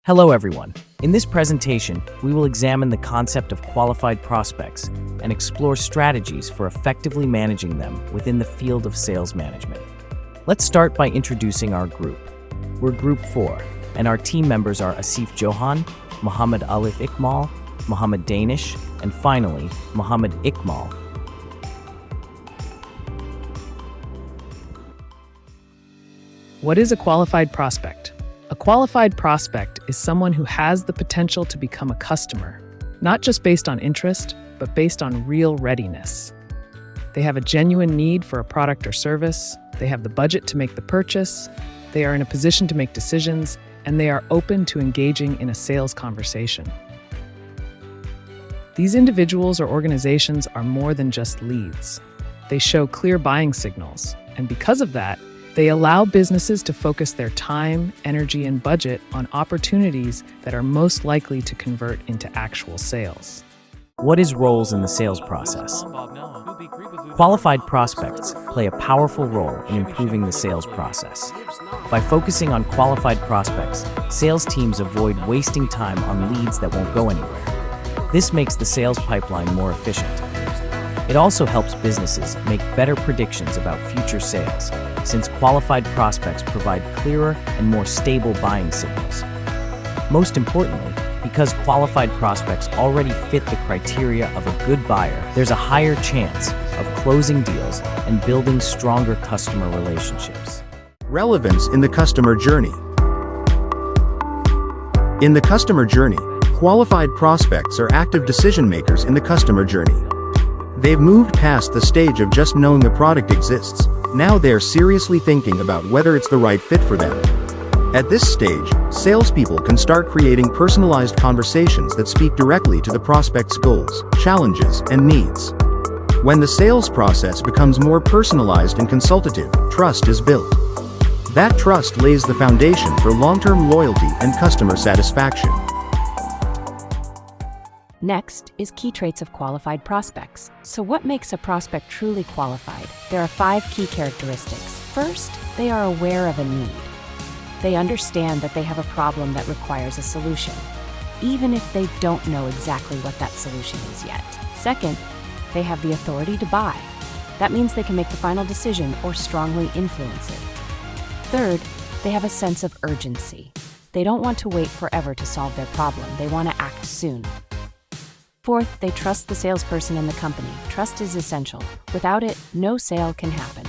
Hello everyone. In this presentation, we will examine the concept of qualified prospects and explore strategies for effectively managing them within the field of sales management. Let's start by introducing our group. We're Group 4, and our team members are Asif Johan, Muhammad Aliff Iqmal, Muhammad Danish, and finally, Muhammad Iqmal. What is a qualified prospect? A qualified prospect is someone who has the potential to become a customer, not just based on interest, but based on real readiness. They have a genuine need for a product or service, they have the budget to make the purchase, they are in a position to make decisions, and they are open to engaging in a sales conversation. These individuals or organizations are more than just leads. They show clear buying signals, and because of that, they allow businesses to focus their time, energy, and budget on opportunities that are most likely to convert into actual sales. What is roles in the sales process? Qualified prospects play a powerful role in improving the sales process. By focusing on qualified prospects, sales teams avoid wasting time on leads that won't go anywhere. This makes the sales pipeline more efficient. It also helps businesses make better predictions about future sales, since qualified prospects provide clearer and more stable buying signals. Most importantly, because qualified prospects already fit the criteria of a good buyer, there's a higher chance of closing deals and building stronger customer relationships. Relevance in the customer journey. In the customer journey, qualified prospects are active decision makers in the customer journey. They've moved past the stage of just knowing a product exists. Now they're seriously thinking about whether it's the right fit for them. At this stage, salespeople can start creating personalized conversations that speak directly to the prospect's goals, challenges, and needs. When the sales process becomes more personalized and consultative, trust is built. That trust lays the foundation for long-term loyalty and customer satisfaction. Next is key traits of qualified prospects. So what makes a prospect truly qualified? There are 5 key characteristics. First, they are aware of a need. They understand that they have a problem that requires a solution, even if they don't know exactly what that solution is yet. Second, they have the authority to buy. That means they can make the final decision or strongly influence it. Third, they have a sense of urgency. They don't want to wait forever to solve their problem. They want to act soon. Fourth, they trust the salesperson and the company. Trust is essential. Without it, no sale can happen.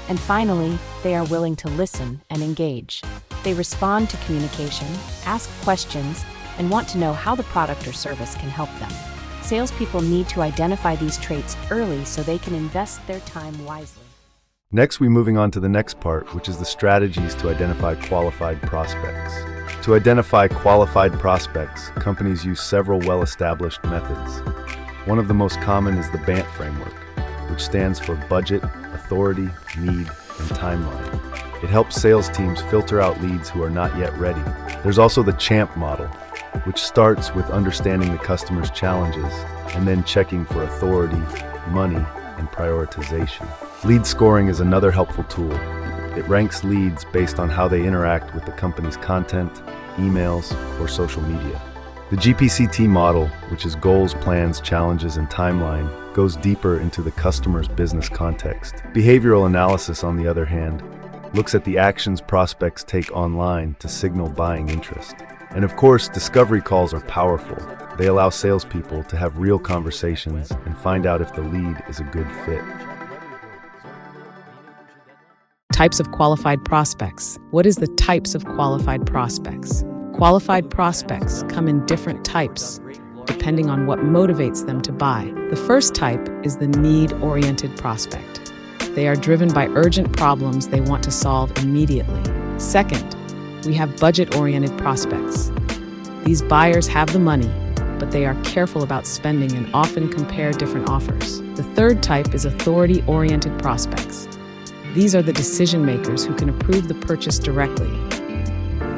And finally, they are willing to listen and engage. They respond to communication, ask questions, and want to know how the product or service can help them. Salespeople need to identify these traits early so they can invest their time wisely. Next, we're moving on to the next part, which is the strategies to identify qualified prospects. To identify qualified prospects, companies use several well-established methods. One of the most common is the BANT framework, which stands for Budget, Authority, Need, and Timeline. It helps sales teams filter out leads who are not yet ready. There's also the CHAMP model, which starts with understanding the customer's challenges and then checking for authority, money, and prioritization. Lead scoring is another helpful tool. It ranks leads based on how they interact with the company's content, emails, or social media. The GPCT model, which is goals, plans, challenges, and timeline, goes deeper into the customer's business context. Behavioral analysis, on the other hand, looks at the actions prospects take online to signal buying interest. And of course, discovery calls are powerful. They allow salespeople to have real conversations and find out if the lead is a good fit. Types of qualified prospects. What is the types of qualified prospects? Qualified prospects come in different types, depending on what motivates them to buy. The first type is the need-oriented prospect. They are driven by urgent problems they want to solve immediately. Second, we have budget-oriented prospects. These buyers have the money, but they are careful about spending and often compare different offers. The third type is authority-oriented prospects. These are the decision makers who can approve the purchase directly.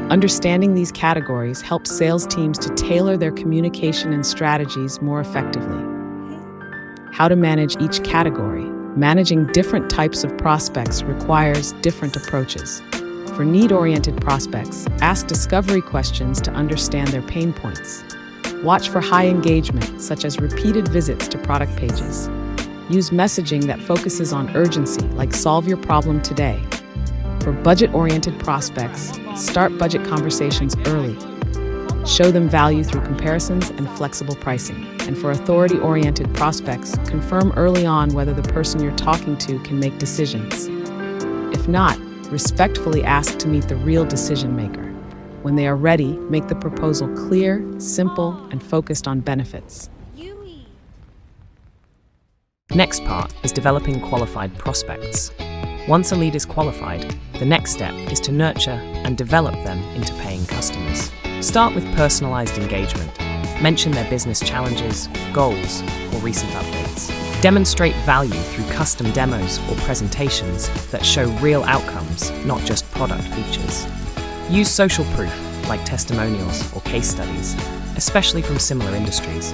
Understanding these categories helps sales teams to tailor their communication and strategies more effectively. How to manage each category. Managing different types of prospects requires different approaches. For need-oriented prospects, ask discovery questions to understand their pain points. Watch for high engagement, such as repeated visits to product pages. Use messaging that focuses on urgency, like solve your problem today. For budget-oriented prospects, start budget conversations early. Show them value through comparisons and flexible pricing. And for authority-oriented prospects, confirm early on whether the person you're talking to can make decisions. If not, respectfully ask to meet the real decision maker. When they are ready, make the proposal clear, simple, and focused on benefits. Next part is developing qualified prospects. Once a lead is qualified, the next step is to nurture and develop them into paying customers. Start with personalized engagement. Mention their business challenges, goals, or recent updates. Demonstrate value through custom demos or presentations that show real outcomes, not just product features. Use social proof, like testimonials or case studies, especially from similar industries.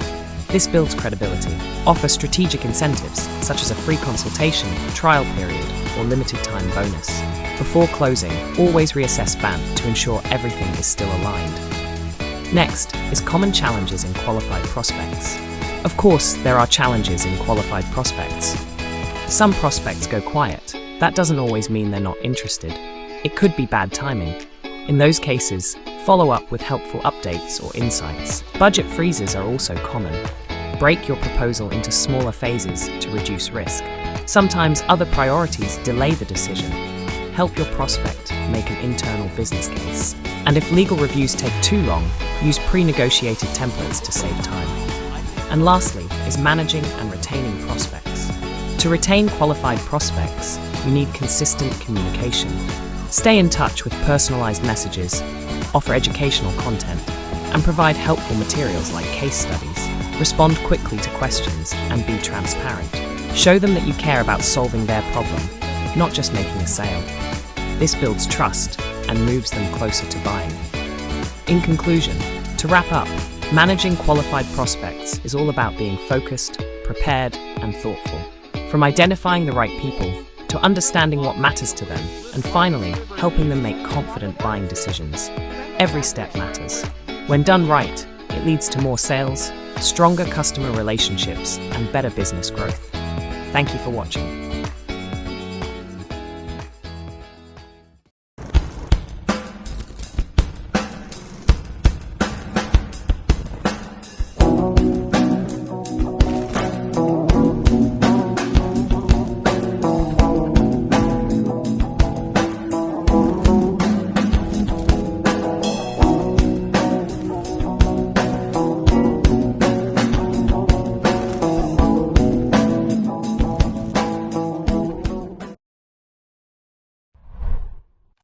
This builds credibility. Offer strategic incentives, such as a free consultation, trial period, or limited time bonus. Before closing, always reassess BAM to ensure everything is still aligned. Next is common challenges in qualified prospects. Of course, there are challenges in qualified prospects. Some prospects go quiet. That doesn't always mean they're not interested. It could be bad timing. In those cases, follow up with helpful updates or insights. Budget freezes are also common. Break your proposal into smaller phases to reduce risk. Sometimes other priorities delay the decision. Help your prospect make an internal business case. And if legal reviews take too long, use pre-negotiated templates to save time. And lastly is managing and retaining prospects. To retain qualified prospects, you need consistent communication. Stay in touch with personalized messages, offer educational content, and provide helpful materials like case studies. Respond quickly to questions and be transparent. Show them that you care about solving their problem, not just making a sale. This builds trust and moves them closer to buying. In conclusion, to wrap up, managing qualified prospects is all about being focused, prepared, and thoughtful. From identifying the right people, to understanding what matters to them, and finally, helping them make confident buying decisions. Every step matters. When done right, it leads to more sales, stronger customer relationships, and better business growth. Thank you for watching.